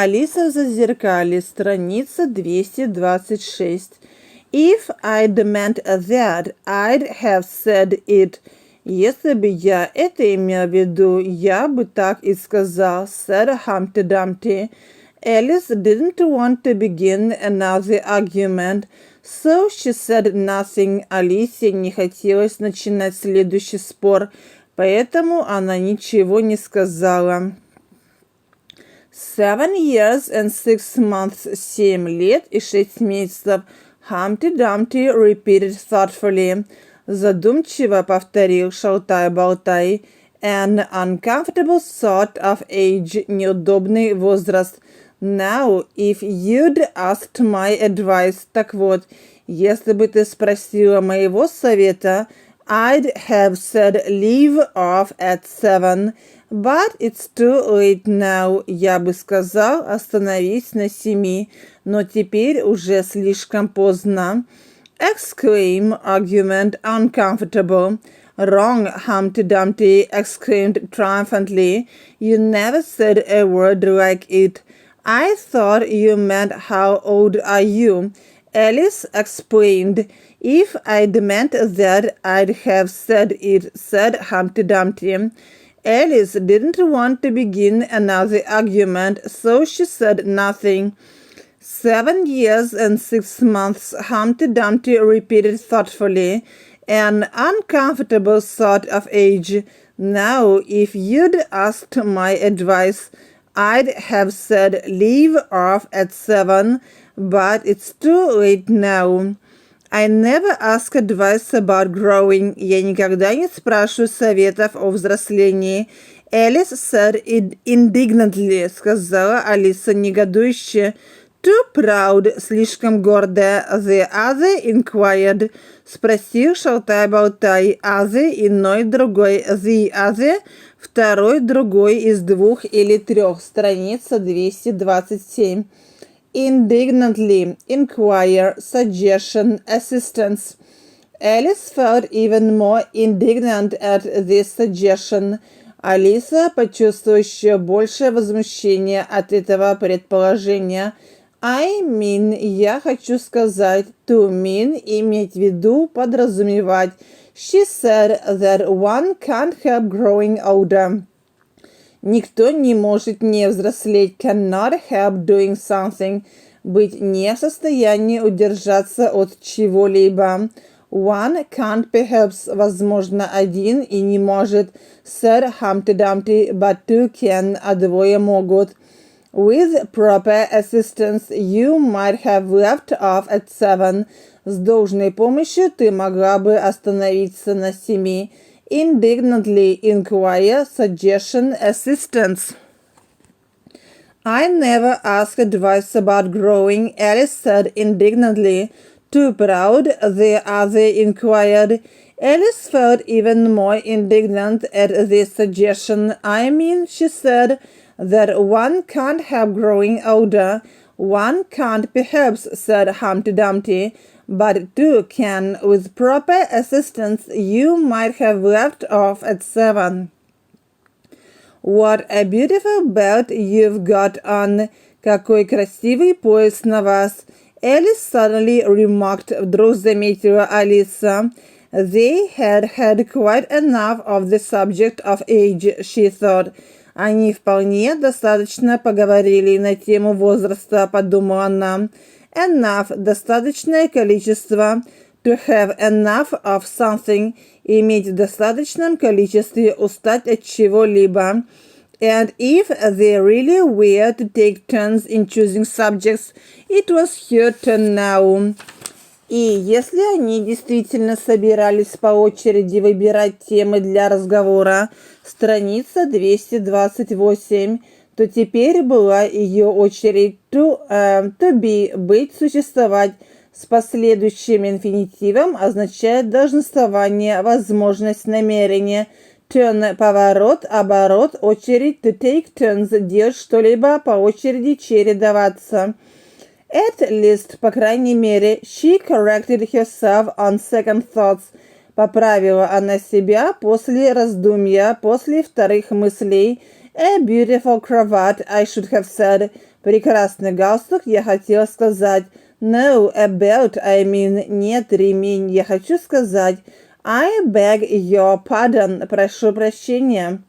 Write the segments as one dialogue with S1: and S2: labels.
S1: Алиса в Зазеркалье, страница 226. If I'd meant that, I'd have said it. Если бы я это имел в виду, я бы так и сказал, said Humpty Dumpty. Alice didn't want to begin another argument, so she said nothing. Алисе не хотелось начинать следующий спор, поэтому она ничего не сказала. 7 years and 6 months, 7 лет и 6 месяцев. Humpty Dumpty repeated thoughtfully. Задумчиво повторил шалтай-болтай. An uncomfortable sort of age, неудобный возраст. Now, if you'd asked my advice, так вот, если бы ты спросила моего совета, I'd have said leave off at 7, but it's too late now. Я бы сказал, остановись на 7, но теперь уже слишком поздно. Exclaim, argument, uncomfortable. Wrong, Humpty Dumpty exclaimed triumphantly. You never said a word like it. I thought you meant how old are you? Alice explained. If I'd meant that, I'd have said it, said Humpty Dumpty. Alice didn't want to begin another argument, so she said nothing. 7 years and 6 months, Humpty Dumpty repeated thoughtfully. An uncomfortable sort of age. Now, if you'd asked my advice, I'd have said leave off at 7, but it's too late now. I never ask advice about growing. Я никогда не спрашиваю советов о взрослении. Alice said it indignantly, сказала Алиса негодующе. Too proud, слишком гордая. The other inquired, спросил шалтай-болтай. Other, иной, другой. The other, второй, другой из 2 или 3. Страница 227. Indignantly, inquire, suggestion, assistance. Alice felt even more indignant at this suggestion. Алиса почувствовала еще большее возмущение от этого предположения. I mean, я хочу сказать, to mean, иметь в виду, подразумевать. She said that one can't help growing older. Никто не может не взрослеть, cannot help doing something, быть не в состоянии удержаться от чего-либо. One can't perhaps, возможно, один и не может, said Humpty Dumpty, but two can, а двое могут. With proper assistance, you might have left off at 7. С должной помощью ты могла бы остановиться на 7. Indignantly inquire, suggestion, assistance. I never ask advice about growing, Alice said indignantly. Too proud, the other inquired. Alice felt even more indignant at this suggestion. I mean, she said, that one can't help growing older. One can't perhaps, said Humpty Dumpty, but two can. With proper assistance, you might have left off at 7. What a beautiful belt you've got on. Какой красивый пояс на вас. Alice suddenly remarked, вдруг заметила Алиса. They had had quite enough of the subject of age, she thought. Они вполне достаточно поговорили на тему возраста, подумала она. Enough – достаточное количество. To have enough of something – иметь в достаточном количестве, устать от чего-либо. And if they really were to take turns in choosing subjects, it was her turn now. И если они действительно собирались по очереди выбирать темы для разговора, страница 228, то теперь была ее очередь to be, быть, существовать, с последующим инфинитивом означает долженствование, возможность, намерение. Turn – поворот, оборот, очередь, to take turns – делать что-либо по очереди, чередоваться. At least, по крайней мере, she corrected herself on second thoughts. Поправила она себя после раздумья, после вторых мыслей. A beautiful cravat, I should have said. Прекрасный галстук, я хотела сказать. No, a belt, I mean. Нет, ремень, я хочу сказать. I beg your pardon. Прошу прощения.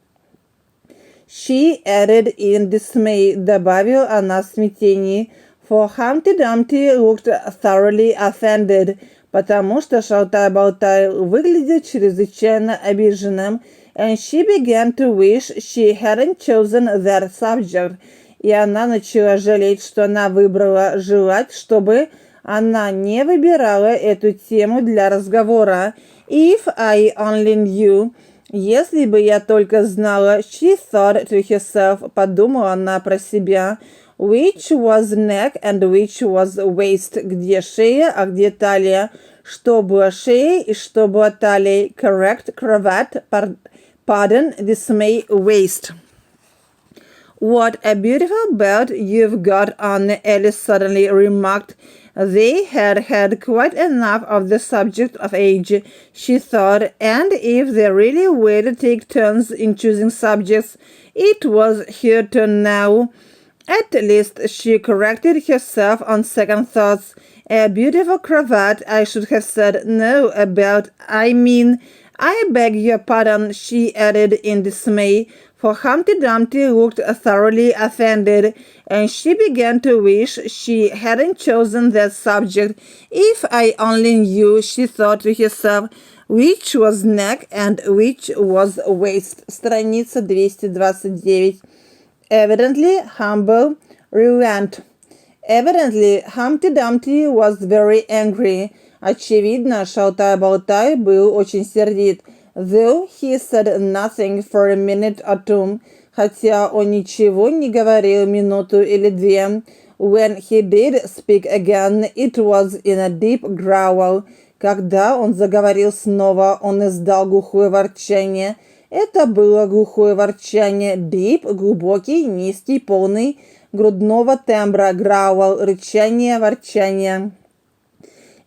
S1: She added in dismay. Добавила она в смятении. For Humpty Dumpty looked thoroughly offended. Потому что шалтай-болтай выглядел чрезвычайно обиженным. And she began to wish she hadn't chosen that subject. И она начала жалеть, что она выбрала, желать, чтобы она не выбирала эту тему для разговора. If I only knew. Если бы я только знала, she thought to herself, подумала она про себя, which was neck and which was waist, где шея, а где талия, что было шеей и что было талией, correct, cravat, pardon, dismay, waist. What a beautiful belt you've got on, Alice suddenly remarked. They had had quite enough of the subject of age, she thought, and if they really were to take turns in choosing subjects, it was her turn now. At least she corrected herself on second thoughts. A beautiful cravat, I should have said. No, a belt, I mean. I beg your pardon, she added in dismay, for Humpty Dumpty looked thoroughly offended, and she began to wish she hadn't chosen that subject. If I only knew, she thought to herself, which was neck and which was waist. Страница 229. Evidently humble, relent. Evidently, Humpty Dumpty was very angry. Очевидно, шалтай-болтай был очень сердит. Though he said nothing for a minute or two, хотя он ничего не говорил минуту или две. When he did speak again, it was in a deep growl. Когда он заговорил снова, он издал глухое ворчание. Это было глухое ворчание. Deep, глубокий, низкий, полный грудного тембра. Growl, рычание, ворчание.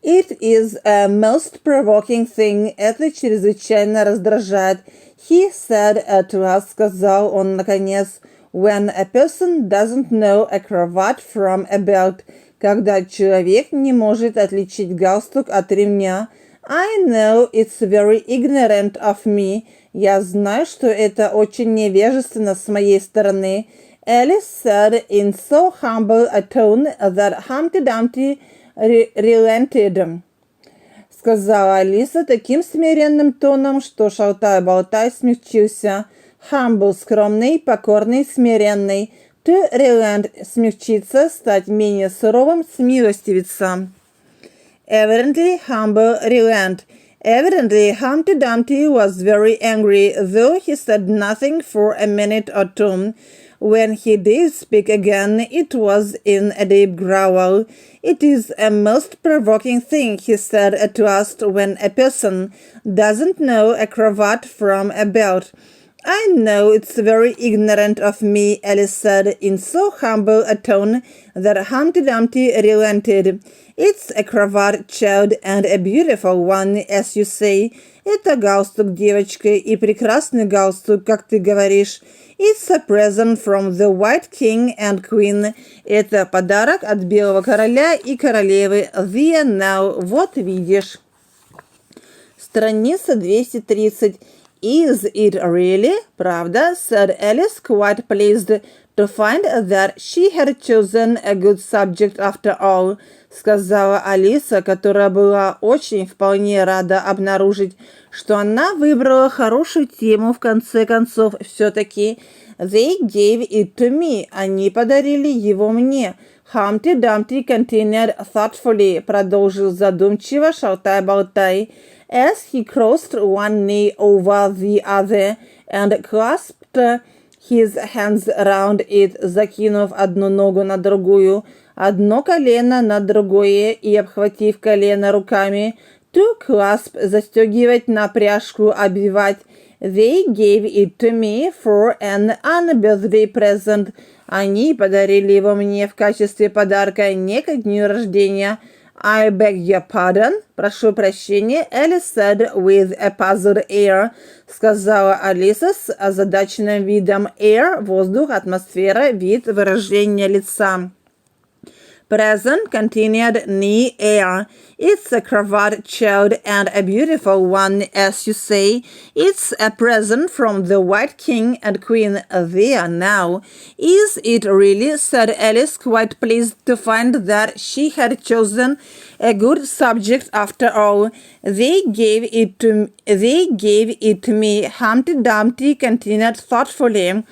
S1: It is a most provoking thing. Это чрезвычайно раздражает. He said at last, сказал он наконец, when a person doesn't know a cravat from a belt, когда человек не может отличить галстук от ремня. I know it's very ignorant of me. Я знаю, что это очень невежественно с моей стороны. Alice said in so humble a tone that Humpty Dumpty relented. Сказала Алиса таким смиренным тоном, что шалтай-болтай смягчился. Humble, скромный, покорный, смиренный. To relent, смягчиться, стать менее суровым, смилостивиться. Evidently humble, relent. Evidently Humpty Dumpty was very angry, though he said nothing for a minute or two. When he did speak again, it was in a deep growl. It is a most provoking thing, he said at last, when a person doesn't know a cravat from a belt. I know it's very ignorant of me, Alice said, in so humble a tone that Humpty Dumpty relented. It's a cravat, child, and a beautiful one, as you say. Это галстук, девочка, и прекрасный галстук, как ты говоришь. It's a present from the White King and Queen. Это подарок от белого короля и королевы. There now, вот видишь. Страница 230. Is it really? Правда? Said Alice, quite pleased to find that she had chosen a good subject after all. Сказала Алиса, которая была очень вполне рада обнаружить, что она выбрала хорошую тему в конце концов все-таки. They gave it to me. Они подарили его мне. Humpty Dumpty continued thoughtfully. Продолжил задумчиво шалтай-болтай. As he crossed one knee over the other and clasped his hands around it, закинув одну ногу на другую, одно колено на другое и обхватив колено руками, to clasp, застегивать на пряжку, обвивать. They gave it to me for an unbirthday present. Они подарили его мне в качестве подарка не ко дню рождения, I beg your pardon. Прошу прощения. Alice said with a puzzled air. Сказала Алиса с озадаченным видом. Air – воздух, атмосфера, вид, выражение лица. Present continued knee air. It's a cravat child and a beautiful one, as you say. It's a present from the White King and Queen there now. Is it really? Said Alice, quite pleased to find that she had chosen a good subject after all. They gave it to me, Humpty Dumpty continued thoughtfully,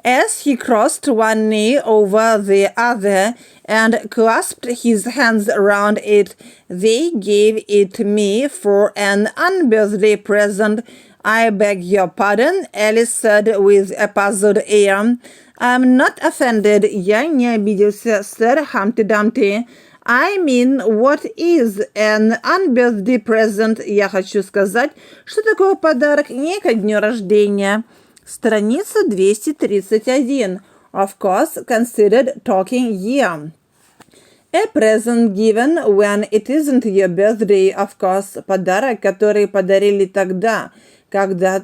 S1: as he crossed one knee over the other and clasped his hands around it. They gave it me for an unbirthday present. I beg your pardon, Alice said with a puzzled air. I'm not offended. Я не обиделся, сэр Humpty Dumpty. I mean, what is an unbirthday present? Я хочу сказать, что такое подарок не ко дню рождения. Страница 231. Of course, considered talking year. A present given when it isn't your birthday, of course. Подарок, который подарили тогда, когда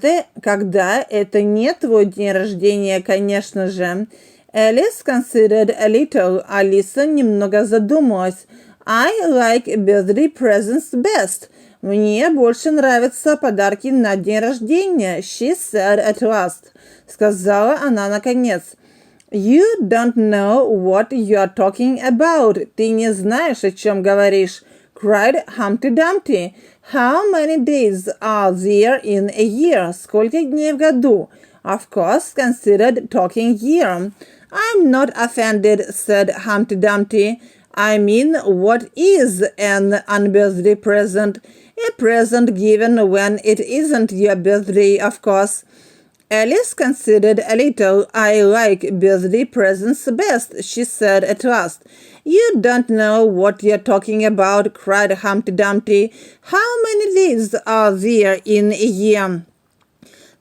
S1: это не твой день рождения, конечно же. Alice considered a little. Алиса немного задумалась. I like birthday presents best. Мне больше нравятся подарки на день рождения. She said at last. Сказала она наконец. You don't know what you're talking about. Ты не знаешь, о чем говоришь. Cried Humpty Dumpty. How many days are there in a year? Сколько дней в году? Of course, considered talking year. I'm not offended, said Humpty Dumpty. I mean, what is an unbirthday present? A present given when it isn't your birthday, of course. Alice considered a little. I like birthday presents best, she said at last. You don't know what you're talking about, cried Humpty Dumpty. How many days are there in a year?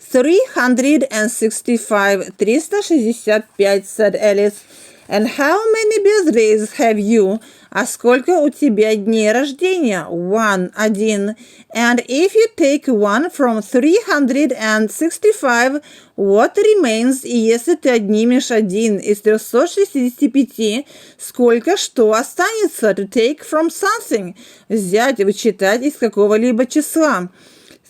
S1: 365, 365, said Alice. And how many birthdays have you? А сколько у тебя дней рождения? One, один. And if you take one from 365, what remains? И если ты отнимешь один из 365, сколько что останется? To take from something. Взять, вычитать из какого-либо числа.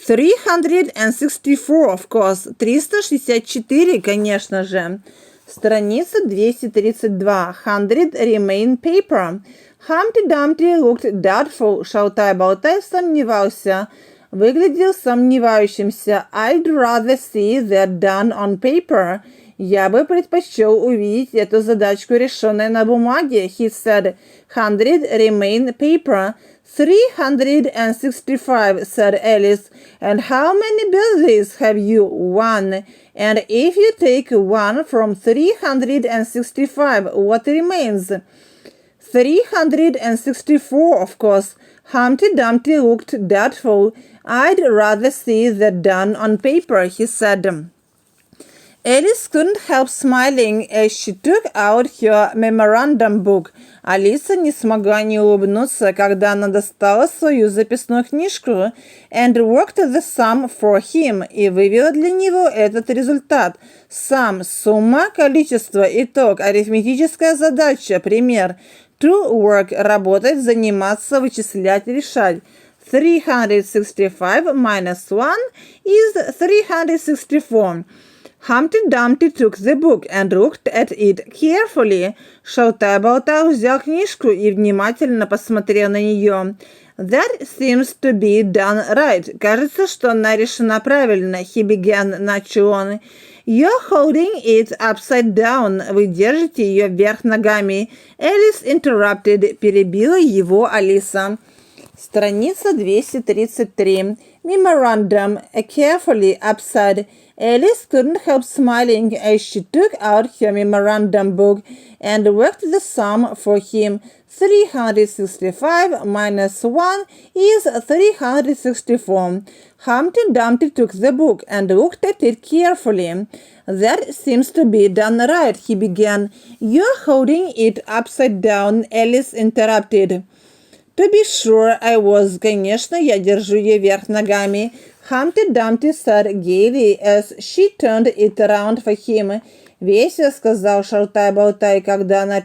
S1: 364, of course. 364, конечно же. Страница 232. 100 remain paper. Humpty Dumpty looked doubtful. Шалтай-болтай сомневался. Выглядел сомневающимся. I'd rather see that done on paper. Я бы предпочел увидеть эту задачку, решенной на бумаге. He said. 100 remain paper. 365, said Alice. And how many birthdays have you? One. And if you take one from 365, what remains? 364, of course. Humpty Dumpty looked doubtful. I'd rather see that done on paper, he said. Alice couldn't help smiling as she took out her memorandum book. Алиса не смогла не улыбнуться, когда она достала свою записную книжку and worked the sum for him и вывела для него этот результат. Sum – сумма, количество, итог, арифметическая задача, пример. To work – работать, заниматься, вычислять, решать. 365 minus 1 is 364. Humpty Dumpty took the book and looked at it carefully. Шалтай-болтай взял книжку и внимательно посмотрел на нее. That seems to be done right. Кажется, что она решена правильно. He began, начал он. You're holding it upside down. Вы держите ее вверх ногами. Alice interrupted. Перебила его Алиса. Страница 233. Memorandum. Carefully upside. Alice couldn't help smiling as she took out her memorandum book and worked the sum for him. 365 minus 1 is 364. Humpty Dumpty took the book and looked at it carefully. That seems to be done right, he began. You're holding it upside down, Alice interrupted. To be sure I was. Конечно, я держу ее вверх ногами. Humpty Dumpty said gaily as she turned it around for him. Весело сказал шалтай-болтай, когда она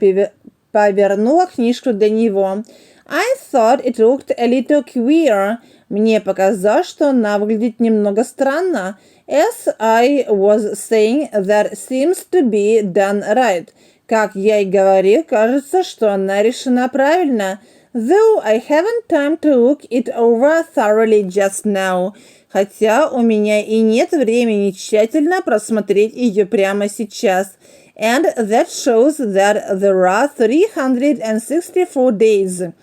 S1: повернула книжку для него. I thought it looked a little queer. Мне показалось, что она выглядит немного странно. As I was saying, that seems to be done right. Как я и говорил, кажется, что она решена правильно. Though I haven't time to look it over thoroughly just now. Хотя у меня и нет времени тщательно просмотреть ее прямо сейчас. And that shows that there are 364 days.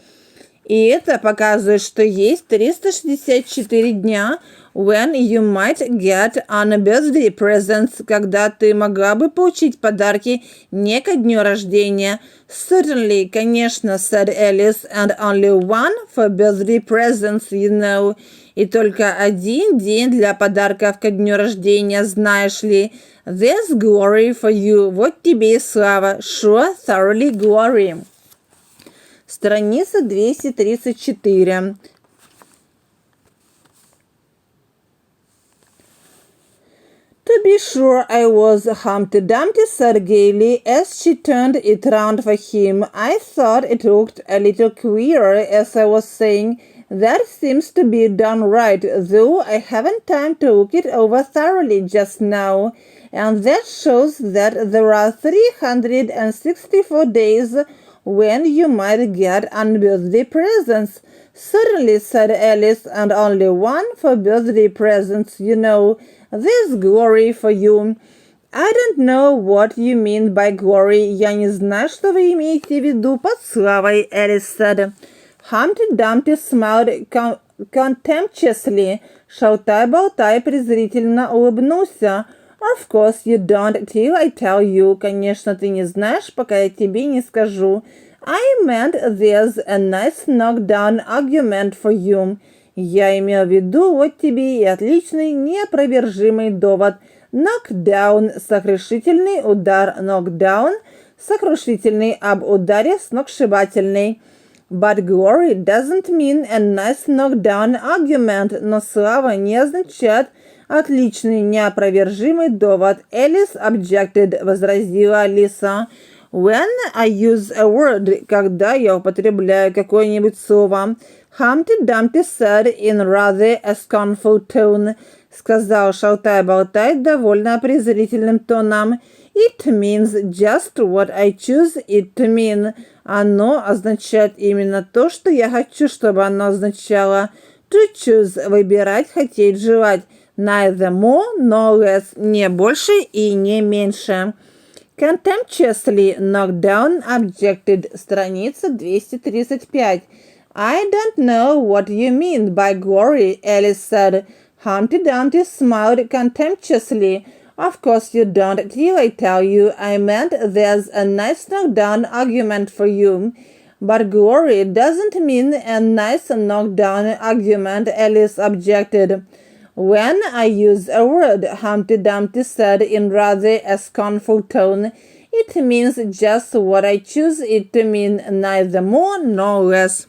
S1: И это показывает, что есть 364 дня when you might get birthday presents, когда ты могла бы получить подарки не ко дню рождения. Certainly, конечно, said Alice, and only one for birthday presents, you know. И только один день для подарков ко дню рождения, знаешь ли. There's glory for you. Вот тебе и слава. Sure, thoroughly glory. Страница 234. To be sure I was, Humpty Dumpty said gaily as she turned it round for him. I thought it looked a little queer, as I was saying. That seems to be done right, though I haven't time to look it over thoroughly just now. And that shows that there are 364 days when you might get birthday presents. Certainly, said Alice, and only one for birthday presents, you know. There's glory for you. I don't know what you mean by glory. Я не знаю, что вы имеете в виду под славой, Alice said. Humpty Dumpty smiled contemptuously. Шалтай-болтай презрительно улыбнулся. Of course you don't till I tell you. Конечно, ты не знаешь, пока я тебе не скажу. I meant there's a nice knockdown argument for you. Я имел в виду вот тебе и отличный неопровержимый довод. Knockdown – сокрушительный удар. Knockdown – сокрушительный об ударе сногсшибательный. But glory doesn't mean a nice knockdown argument. Но слава не означает отличный неопровержимый довод. Alice objected, возразила Алиса. When I use a word, когда я употребляю какое-нибудь слово, Humpty Dumpty said in rather a scornful tone, сказал шалтай-болтай довольно презрительным тоном. It means just what I choose it to mean. Оно означает именно то, что я хочу, чтобы оно означало. To choose – выбирать, хотеть, желать. Neither more nor less – не больше и не меньше. Contemptuously knockdown objected. Страница 235. I don't know what you mean by glory, Alice said. Humpty Dumpty smiled contemptuously. Of course you don't till I tell you. I meant there's a nice knockdown argument for you. But glory doesn't mean a nice knockdown argument, Alice objected. When I use a word, Humpty Dumpty said in rather a scornful tone, it means just what I choose it to mean, neither more nor less.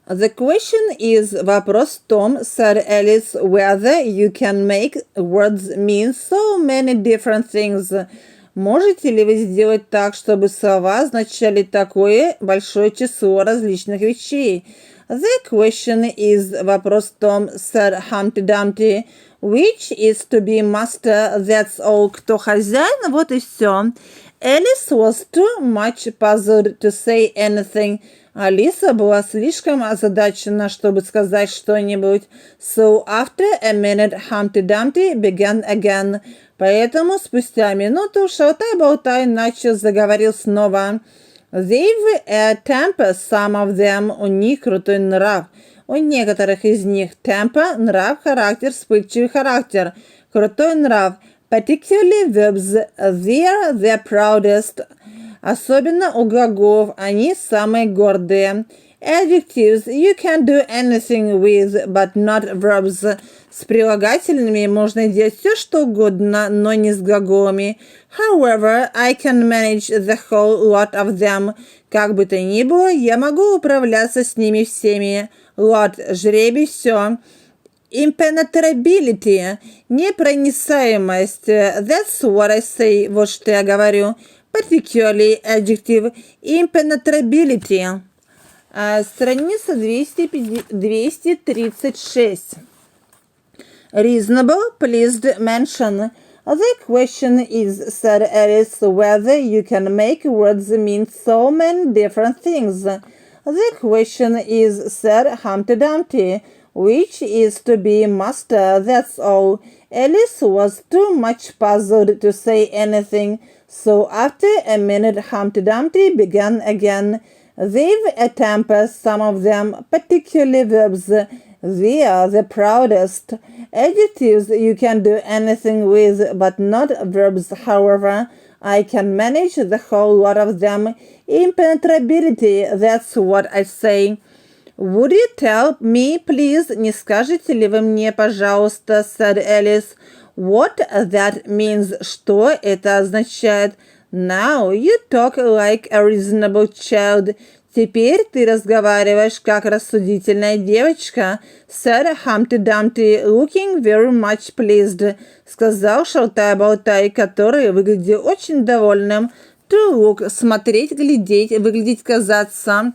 S1: The question is, вопрос в том, said Alice, whether you can make words mean so many different things. Можете ли вы сделать так, чтобы слова означали такое большое число различных вещей? The question is, вопрос в том, said Humpty Dumpty, which is to be master, that's all. Кто хозяин, вот и все. Alice was too much puzzled to say anything. Алиса была слишком озадачена, чтобы сказать что-нибудь. So after a minute, Humpty Dumpty began again. Поэтому спустя минуту шалтай-болтай заговорил снова. They've a temper, some of them. У них крутой нрав. У некоторых из них temper, нрав, характер, вспыльчивый характер. Крутой нрав. Particularly verbs, they're the proudest. Особенно у глаголов, они самые гордые. Adjectives you can do anything with, but not verbs. С прилагательными можно делать все, что угодно, но не с глаголами. However, I can manage the whole lot of them. Как бы то ни было, я могу управляться с ними всеми. Lot – жребий, все. Impenetrability – непроницаемость. That's what I say. Вот что я говорю. Particularly adjective impenetrability. Страница 236. Reasonable, pleased, mention. The question is, said Alice, whether you can make words mean so many different things. The question is, said Humpty Dumpty, which is to be master, that's all. Alice was too much puzzled to say anything, so after a minute Humpty Dumpty began again. They've a temper, some of them, particularly verbs. They are the proudest. Adjectives you can do anything with, but not verbs. However, I can manage the whole lot of them. Impenetrability, that's what I say. Would you tell me, please? Не скажете ли вы мне, пожалуйста, said Alice. What that means? Что это означает? Now you talk like a reasonable child. Теперь ты разговариваешь как рассудительная девочка, said Humpty Dumpty, looking very much pleased, сказал шалтай-болтай, который выглядел очень довольным. To look, смотреть, глядеть, выглядеть, казаться.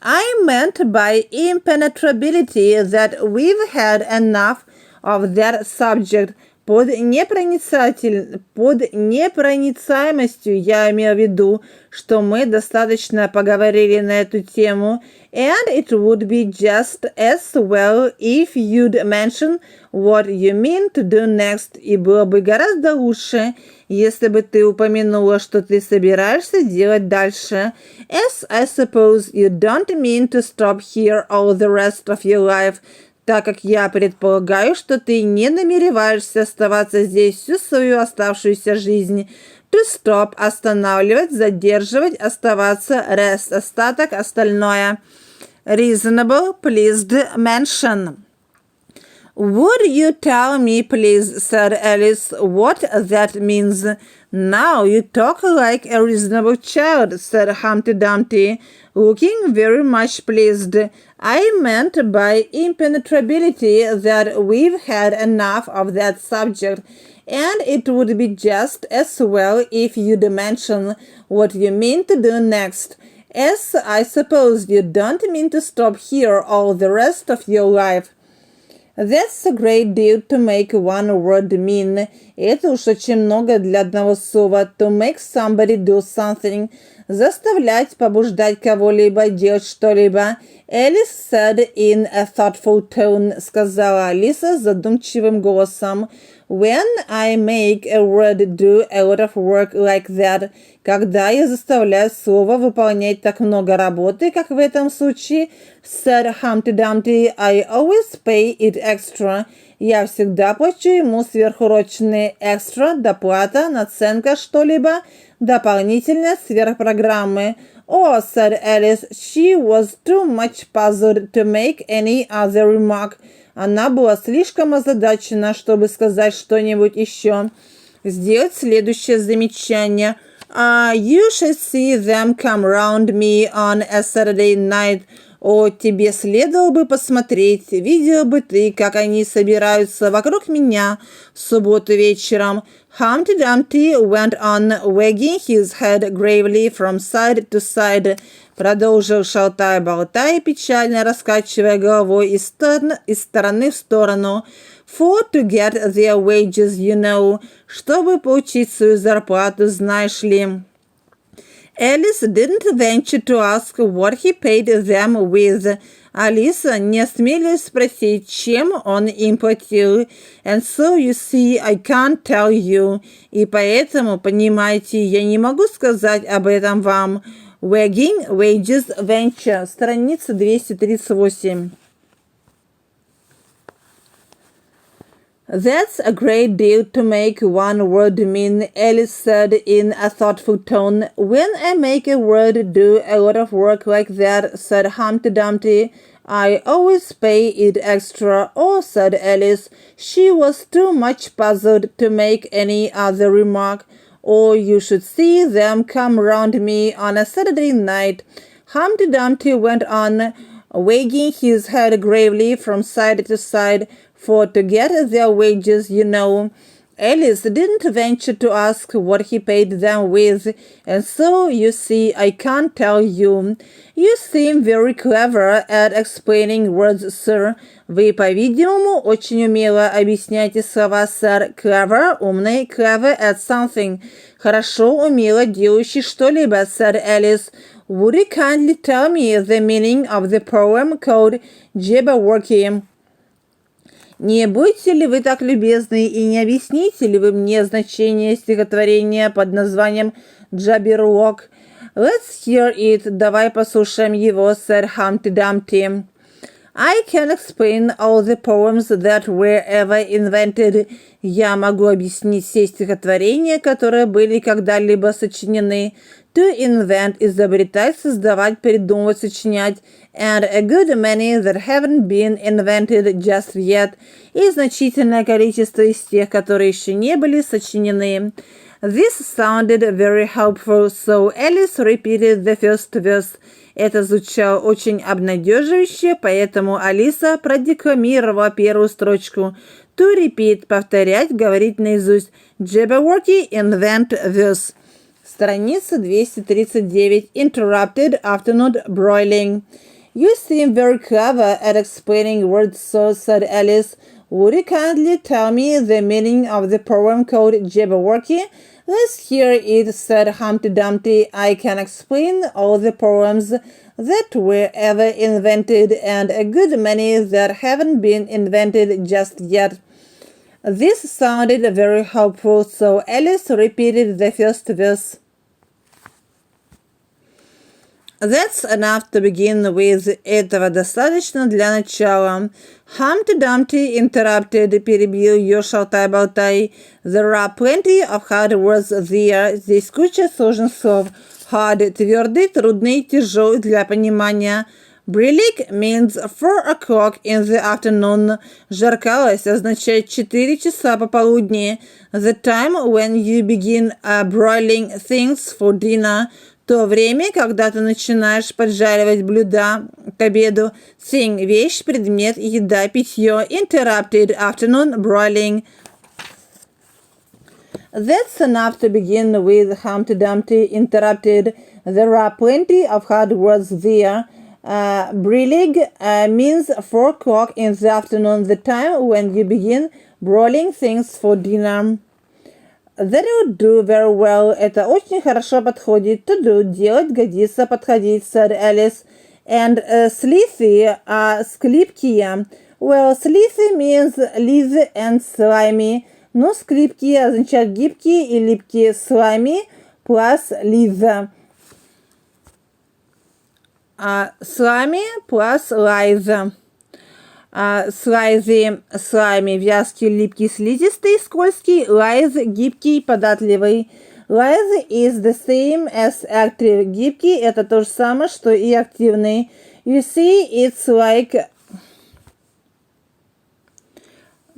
S1: I meant by impenetrability that we've had enough of that subject. Под непроницаемостью я имел в виду, что мы достаточно поговорили на эту тему, and it would be just as well if you'd mention what you mean to do next, и было бы гораздо лучше, если бы ты упомянула, что ты собираешься делать дальше. As I suppose you don't mean to stop here all the rest of your life, так как я предполагаю, что ты не намереваешься оставаться здесь всю свою оставшуюся жизнь. To stop – останавливать, задерживать, оставаться, rest – остаток, остальное. Reasonable, pleased, mention. Would you tell me, please, said Alice, what that means? Now you talk like a reasonable child, said Humpty Dumpty, looking very much pleased. I meant by impenetrability that we've had enough of that subject, and it would be just as well if you'd mention what you mean to do next. As I suppose you don't mean to stop here all the rest of your life. That's a great deal to make one word mean. Это уж очень много для одного слова. To make somebody do something. Заставлять, побуждать кого-либо делать что-либо. Alice said in a thoughtful tone, сказала Алиса задумчивым голосом. When I make a word do a lot of work like that, когда я заставляю слово выполнять так много работы, как в этом случае, said Humpty Dumpty, I always pay it extra. Я всегда плачу ему сверхурочные extra, доплата, наценка, что-либо, дополнительные сверхпрограммы. Oh, said Alice, she was too much puzzled to make any other remark. Она была слишком озадачена, чтобы сказать что-нибудь еще. Сделать следующее замечание. You should see them come round me on a Saturday night. О, тебе следовало бы посмотреть, видел бы ты, как они собираются вокруг меня в субботу вечером. Humpty Dumpty went on, wagging his head gravely from side to side. Продолжил шалтай-болтай, печально раскачивая головой из стороны в сторону. For to get their wages, you know. Чтобы получить свою зарплату, знаешь ли. Alice didn't venture to ask what he paid them with. Алиса не осмелилась спросить, чем он им платил. And so, you see, I can't tell you. И поэтому, понимаете, я не могу сказать об этом вам. Wagging, wages, venture. Страница 238. That's a great deal to make one word mean, Alice said in a thoughtful tone. When I make a word do a lot of work like that, said Humpty Dumpty, I always pay it extra. Oh, said Alice. She was too much puzzled to make any other remark. Oh, you should see them come round me on a Saturday night. Humpty Dumpty went on, wagging his head gravely from side to side, for to get their wages, you know. Alice didn't venture to ask what he paid them with, and so, you see, I can't tell you. You seem very clever at explaining words, sir. Вы, по-видимому, очень умело объясняете слова, сэр. Clever, умный, clever at something. Хорошо, умело делающий что-либо, сэр Alice. Would you kindly tell me the meaning of the poem called Jabberwocky? Не будете ли вы так любезны и не объясните ли вы мне значение стихотворения под названием Jabberwock? Let's hear it. Давай послушаем его, сэр Humpty Dumpty. I can explain all the poems that were ever invented. Я могу объяснить все стихотворения, которые были когда-либо сочинены. To invent – изобретать, создавать, придумывать, сочинять. And a good many that haven't been invented just yet. И значительное количество из тех, которые еще не были сочинены. This sounded very helpful, so Alice repeated the first verse. Это звучало очень обнадеживающе, поэтому Алиса продекламировала первую строчку. To repeat – повторять, говорить наизусть. Jabberwocky invent verse. Страница 239. Interrupted afternoon broiling. You seem very clever at explaining words, so said Alice. Would you kindly tell me the meaning of the poem called Jabberwocky? Let's hear it, said Humpty Dumpty. I can explain all the poems that were ever invented and a good many that haven't been invented just yet. This sounded very helpful, so Alice repeated the first verse. That's enough to begin with. Этого достаточно для начала. Humpty Dumpty interrupted, перебил ее шалтай-болтай. There are plenty of hard words there. Здесь куча сложных слов. Hard – твердый, трудный, тяжелый для понимания. Brillig means 4 o'clock in the afternoon. Жаркалость означает 4 часа пополудни. The time when you begin broiling things for dinner. То время, когда ты начинаешь поджаривать блюда к обеду. Thing – вещь, предмет, еда, питье. Interrupted afternoon broiling. That's enough to begin with, Humpty Dumpty interrupted. There are plenty of hard words there. Brillig means 4 o'clock in the afternoon, the time when you begin broiling things for dinner. That would do very well. Это очень хорошо подходит. To do – делать, годится, подходить, said Alice. And slithy – склипкие. Well, slithy means lithe and slimy. Но склипкие означают гибкие и липкие. Slimy plus lithe. Slimy plus lithe. Слайми, вязкий, липкий, слизистый, скользкий. Lithe, гибкий, податливый. Lithe is the same as active. Гибкий – это то же самое, что и активный. You see, it's like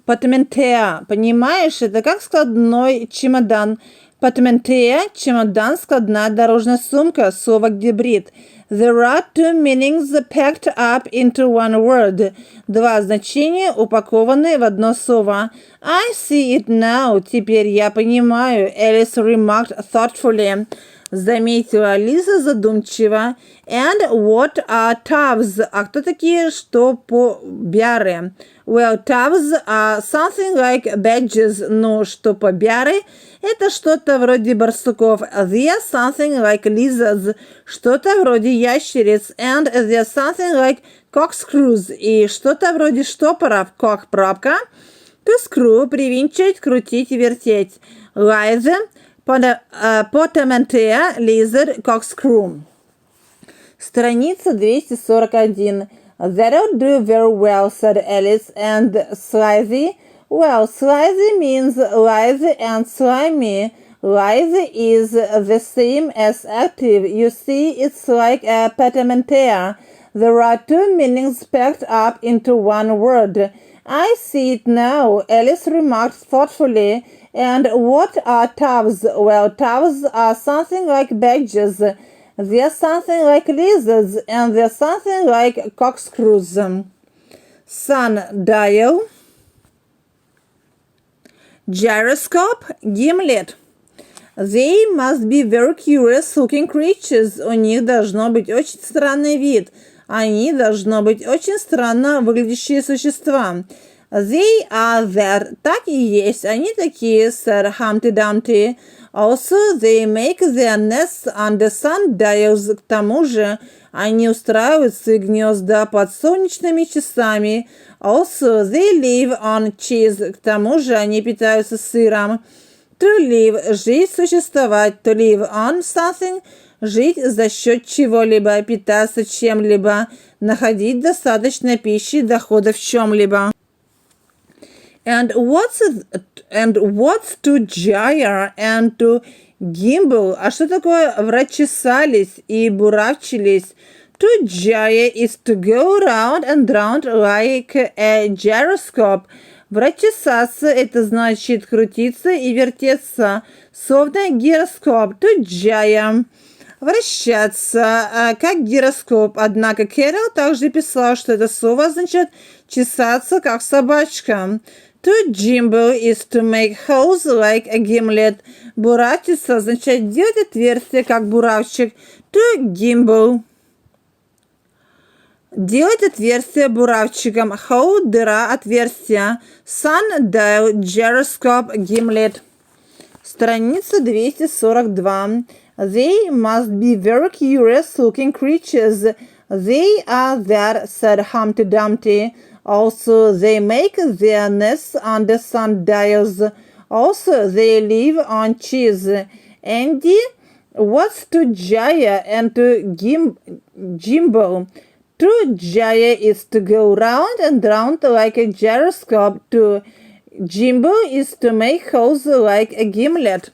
S1: portmanteau. Понимаешь, это как складной чемодан. Portmanteau – чемодан, складная дорожная сумка, слово гибрид. There are two meanings packed up into one word. Два значения упакованы в одно слово. I see it now. Теперь я понимаю. Alice remarked thoughtfully. Заметила Алиса задумчиво. And what are towels? А кто такие штопобяры? Well, towels are something like badges. Но штопобяры – это что-то вроде барсуков. They are something like lizards. Что-то вроде ящериц. And they are something like corkscrews. И что-то вроде штопоров. Cock – пробка. To screw – привинчивать, крутить, вертеть. Lithe – portmanteau, lizard, corkscrew. Страница 241. That'll do very well, said Alice, and slithy Well, slithy means lithe and slimy. Lithe is the same as active. You see, it's like a portmanteau. There are two meanings packed up into one word. I see it now, Alice remarked thoughtfully. And what are toves? Well, toves are something like badgers. They're something like lizards, and they're something like corkscrews. Sundial, gyroscope, gimlet. They must be very curious-looking creatures. У них должно быть очень странный вид. Они должно быть очень странно выглядящие существа. They are that. Так и есть. Они такие, said Humpty Dumpty. Also, they make their nests under sundials. К тому же, они устраивают свои гнезда под солнечными часами. Also, they live on cheese. К тому же, они питаются сыром. To live – жить, существовать. To live on something – жить за счет чего-либо, питаться чем-либо, находить достаточно пищи, дохода в чем-либо. And what's to gyre and to gimble? А что такое врачесались и буравчились? To gyre is to go round and round like a gyroscope. Врачесаться – это значит крутиться и вертеться, словно гироскоп. To gyre – вращаться, как гироскоп. Однако Кэрол также писала, что это слово означает чесаться, как собачка. To gimble is to make holes like a gimlet. Буравчиться означает делать отверстие, как буравчик. To gimble. Делать отверстие буравчиком. Hole – дыра, отверстие. Sundial, gyroscope, gimlet. Страница 242. They must be very curious-looking creatures. They are that, said Humpty Dumpty. Also, they make their nests under sundials. Also, they live on cheese. Andy, what's to gyre and to gimble? To gyre is to go round and round like a gyroscope. To gimble is to make holes like a gimlet.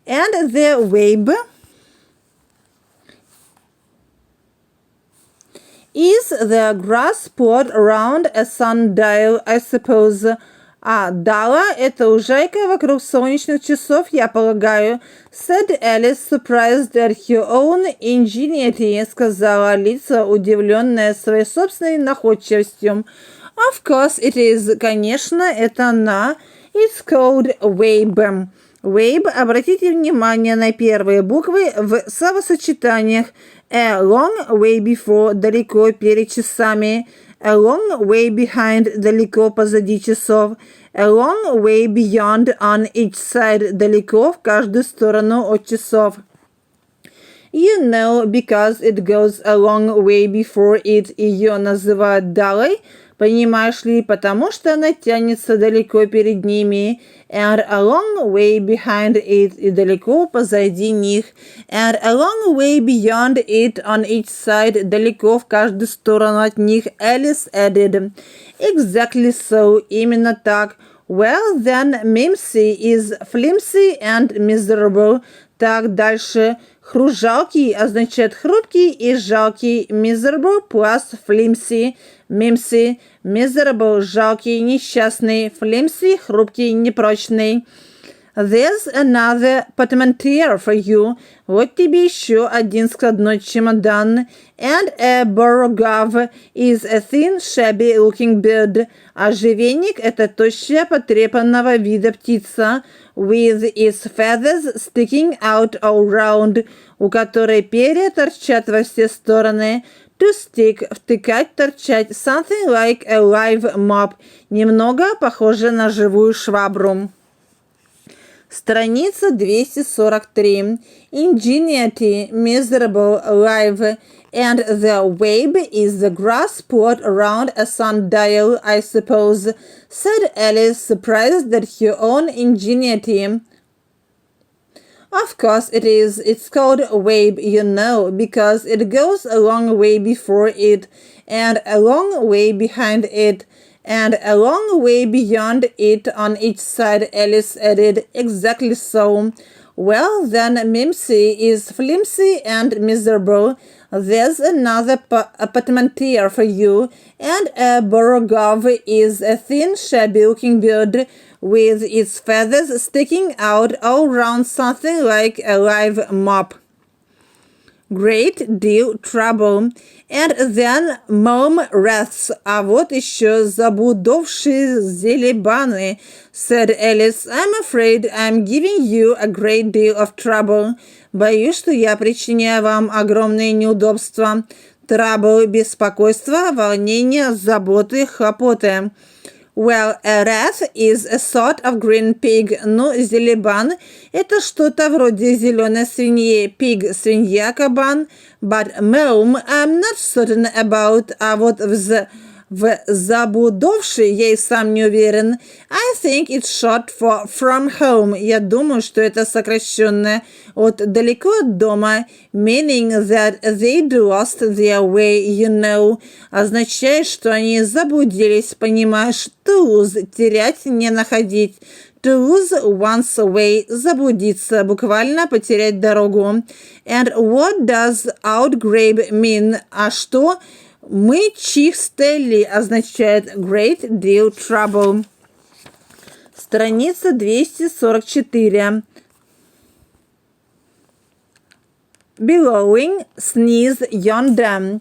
S1: And the web is the grass plot around a sundial, I suppose. А дала – это лужайка вокруг солнечных часов, я полагаю. Said Alice, surprised at her own ingenuity, сказала Алиса, удивленная своей собственной находчивостью. Of course it is. Конечно, это она. It's called web. Web, обратите внимание на первые буквы в словосочетаниях. A long way before – далеко перед часами. A long way behind – далеко позади часов. A long way beyond – on each side – далеко в каждую сторону от часов. You know, because it goes a long way before it, ее называют далой, понимаешь ли, потому что она тянется далеко перед ними. And a long way behind it, и далеко позади них. And a long way beyond it, on each side, далеко в каждую сторону от них. Alice added. Exactly so, именно так. Well, then, Mimsy is flimsy and miserable. Так, дальше. Жалкий означает хрупкий и жалкий. Miserable plus flimsy. Mimsy. Miserable – жалкий, несчастный. Flimsy – хрупкий, непрочный. There's another portmanteau for you. Вот тебе еще один складной чемодан. And a borough is a thin, shabby-looking bird. Ожерельник – это тощая, потрепанного вида птица. With its feathers sticking out all round. У которой перья торчат во все стороны. To stick – втыкать, торчать. Something like a live mop. Немного похоже на живую швабру. Страница 243. Ingenuity, miserable, live. And the web is the grass plot around a sundial, I suppose, said Alice, surprised at her own ingenuity. Of course it is. It's called a wave, you know, because it goes a long way before it and a long way behind it. And a long way beyond it on each side, Alice added, exactly so. Well, then Mimsy is flimsy and miserable. There's another appartmentier for you, and a Borogov is a thin, shabby-looking bird with its feathers sticking out all round something like a live mop. Great deal trouble. And then mom wraths. А вот еще забудовшие зелебаны, said Alice. I'm afraid I'm giving you a great deal of trouble. Боюсь, что я причиняю вам огромные неудобства. Trouble – беспокойство, волнение, заботы, хлопоты. Well, a rat is a sort of green pig. Ну, зелебан – это что-то вроде зеленой свиньи. Pig – свинья, кабан. But mom, I'm not certain about. А вот в забудовший я и сам не уверен. I think it's short for from home. Я думаю, что это сокращенное от далеко от дома. Meaning that they'd lost their way, you know. Означает, что они заблудились, понимаешь? To lose – терять, не находить. To lose one's way – заблудиться, буквально потерять дорогу. And what does outgrabe mean? А что мы чистили означает great deal trouble. Страница 244. Billowing, sneeze, yonder.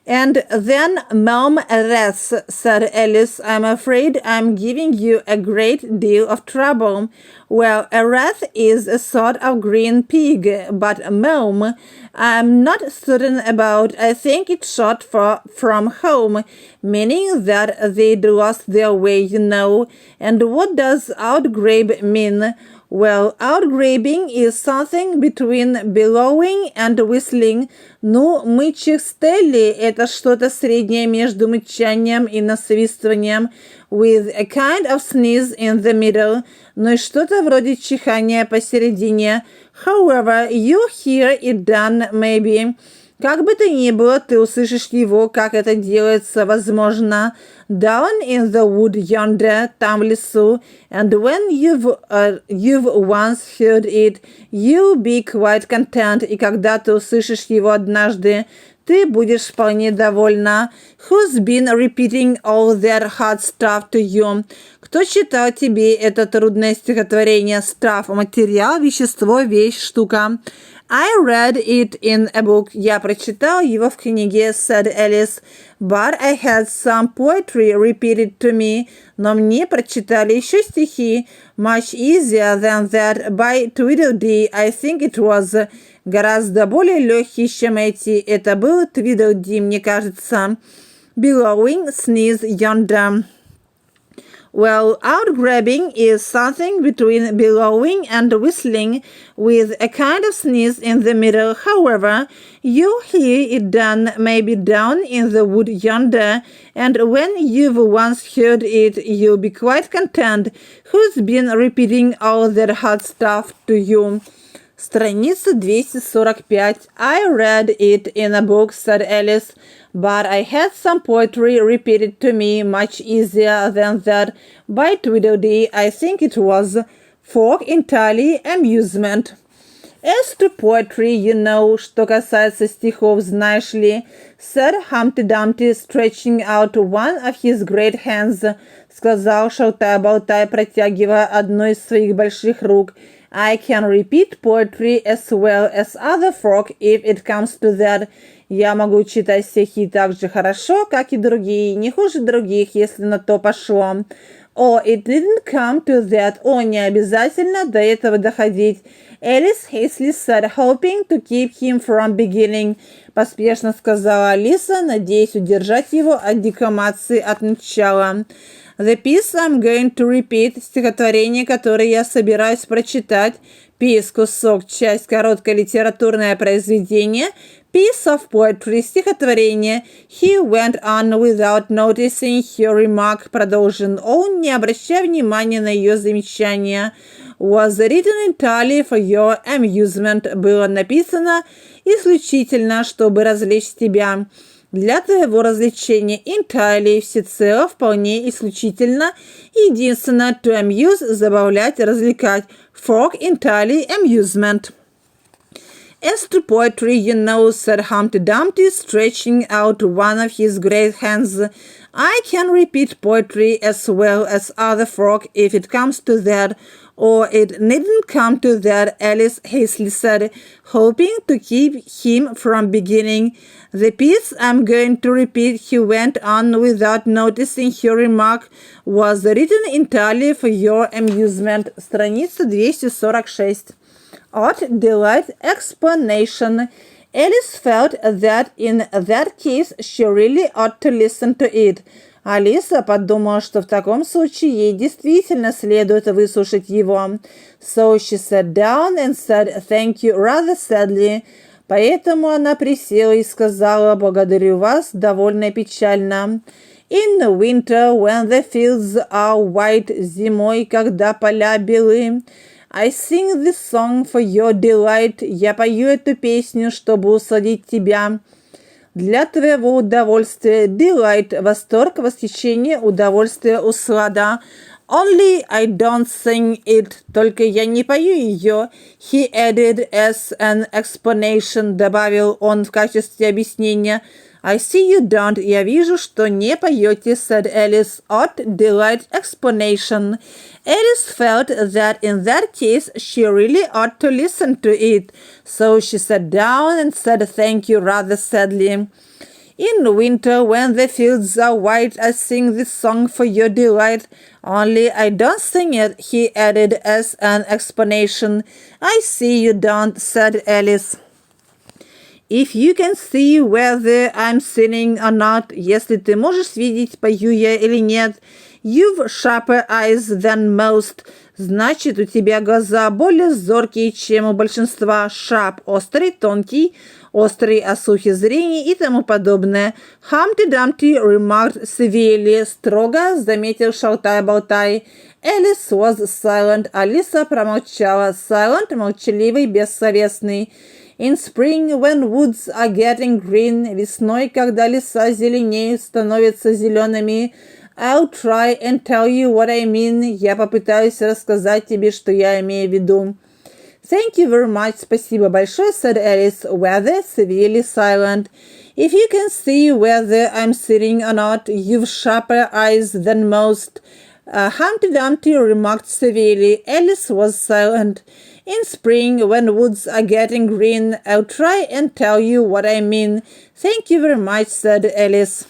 S1: And then mom wraths, said Alice. I'm afraid I'm giving you a great deal of trouble. Well, a rat is a sort of green pig, but mom, I'm not certain about. I think it's short for from home, meaning that they'd lost their way, you know. And what does outgrabe mean? Well, outgrabing is something between bellowing and whistling. Ну, мычик Стелли – это что-то среднее между мычанием и насвистыванием, with a kind of sneeze in the middle, ну и что-то вроде чихания посередине. However, you hear it done, maybe. Как бы то ни было, ты услышишь его, как это делается, возможно. Down in the wood yonder, там в лесу. And when you've once heard it, you'll be quite content. И когда ты услышишь его однажды, ты будешь вполне довольна. Who's been repeating all that hard stuff to you? Кто читал тебе это трудное стихотворение? Stuff – материал, вещество, вещь, штука. I read it in a book. Я прочитал его в книге, said Alice. But I had some poetry repeated to me. Но мне прочитали еще стихи. Much easier than that by Tweedledee, I think it was. Гораздо более легкие, чем эти. Это был Tweedledee, мне кажется. Billowing, sneeze, yonder. Well, outgrabbing is something between bellowing and whistling with a kind of sneeze in the middle. However, you hear it done maybe down in the wood yonder, and when you've once heard it, you'll be quite content. Who's been repeating all that hard stuff to you? Страница 245. I read it in a book, said Alice, but I had some poetry repeated to me much easier than that by Tweedledee, I think it was, for entirely amusement. As to poetry, you know, что касается стихов, знаешь ли, said Humpty Dumpty, stretching out one of his great hands, сказал шалтай-болтай, протягивая одну из своих больших рук. I can repeat poetry as well as other folk if it comes to that. Я могу читать стихи так же хорошо, как и другие, не хуже других, если на то пошло. Oh, it didn't come to that. О, не обязательно до этого доходить. Alice hastily said, hoping to keep him from beginning. Поспешно сказала Алиса, надеясь удержать его от декламации от начала. The piece I'm going to repeat, стихотворение, которое я собираюсь прочитать, piece, кусок, часть, короткое литературное произведение, piece of poetry, стихотворение. He went on without noticing her remark, продолжил он, не обращая внимания на ее замечание. Was written entirely for your amusement, было написано исключительно, чтобы развлечь тебя. Для твоего развлечения entirely, всецело, вполне, исключительно, единственно, to amuse, забавлять, развлекать. For entirely amusement. As to poetry, you know, said Humpty Dumpty, stretching out one of his great hands, I can repeat poetry as well as other folk if it comes to that, or it needn't come to that, Alice hastily said, hoping to keep him from beginning. The piece I'm going to repeat, he went on without noticing her remark, was written entirely for your amusement. Страница 246. Odd delight explanation. Alice felt that in that case she really ought to listen to it. Алиса подумала, что в таком случае ей действительно следует выслушать его. So she sat down and said thank you rather sadly. Поэтому она присела и сказала благодарю вас довольно печально. In winter, when the fields are white, зимой, когда поля белы, I sing this song for your delight. Я пою эту песню, чтобы усладить тебя. Для твоего удовольствия. Delight – восторг, восхищение, удовольствие, услада. Only I don't sing it. Только я не пою ее. He added as an explanation. Добавил он в качестве объяснения. I see you don't. Я вижу, что не поете, said Alice. Odd delight explanation. Alice felt that in that case she really ought to listen to it. So she sat down and said thank you rather sadly. In winter, when the fields are white, I sing this song for your delight. Only I don't sing it, he added as an explanation. I see you don't, said Alice. If you can see whether I'm singing or not, если ты можешь видеть, пою я или нет, you've sharper eyes than most. Значит, у тебя глаза более зоркие, чем у большинства. Sharp – острый, тонкий, острый о слухе зрения и тому подобное. Humpty Dumpty remarked severely, строго заметил шалтай-болтай. Alice was silent. Алиса промолчала. Silent – молчаливый, бессловесный. In spring, when woods are getting green, весной, когда леса зеленеют, становятся зелеными, I'll try and tell you what I mean. Я попытаюсь рассказать тебе, что я имею в виду. Thank you very much. Спасибо большое, said Alice, whether severely silent. If you can see whether I'm sitting or not, you've sharper eyes than most. Humpty Dumpty remarked severely. Alice was silent. In spring, when woods are getting green, I'll try and tell you what I mean. Thank you very much, said Alice.